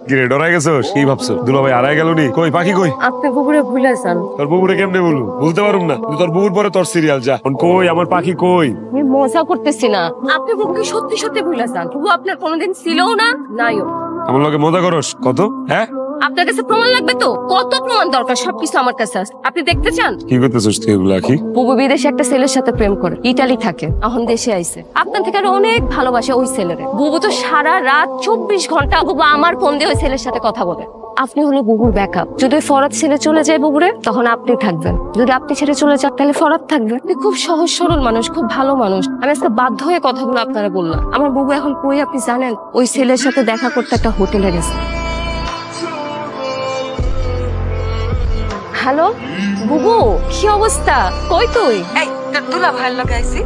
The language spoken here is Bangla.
কিরে ডরাই গেছস? কি ভাবছো দুলাভাই হারাই গেল নি? কই পাখি কই? আপনি বুবুরে ভুলেছেন। তোর বুবুরে কেমনে বলু? বলতে পারুম না। তোর বুবুর পরে তোর সিরিয়াল যা। কই আমার পাখি কই? আমি মজা করতেছি না। আপনি বুবুকে সত্যি সত্যি ভুলেছেন। বুবু আপনার কোনোদিন ছিলও না, নাইও। আমার লগে মজা করস কত? হ্যাঁ আপনার কাছে প্রমাণ লাগবে তো? কত প্রমাণ দরকার? সবকিছু আমার কাছে আছে। আপনি দেখতে চান? কি করতেছস তুই এগুলো আখি? বুবু বিদেশে একটা ছেলের সাথে প্রেম করে, ইটালি থাকে, এখন দেশে আইছে। আপনার থেকে আরো অনেক ভালোবাসে ওই ছেলেরে। বুবু তো সারা রাত 24 ঘন্টা বুবু আমার ফোন দিয়ে ওই ছেলের সাথে কথা বলে। আপনি হলো বুবুর ব্যাকআপ। যদি ফরাদ ছেড়ে চলে যায় বুবুরে, তখন আপনি থাকবেন। যদি আপনি ছেড়ে চলে যান, তাহলে ফরাদ থাকবে। আপনি খুব সহজ সরল মানুষ, খুব ভালো মানুষ। আমি আজকে বাধ্য হয়ে কথাগুলো আপনারা বললাম। আমার বুবু এখন কই আপনি জানেন? ওই ছেলের সাথে দেখা করতে একটা হোটেলে গেছে। হ্যালো বুবু, কি অবস্থা? কই তুই? এই তোর দুলা ভাইয়ের লগে আইছি।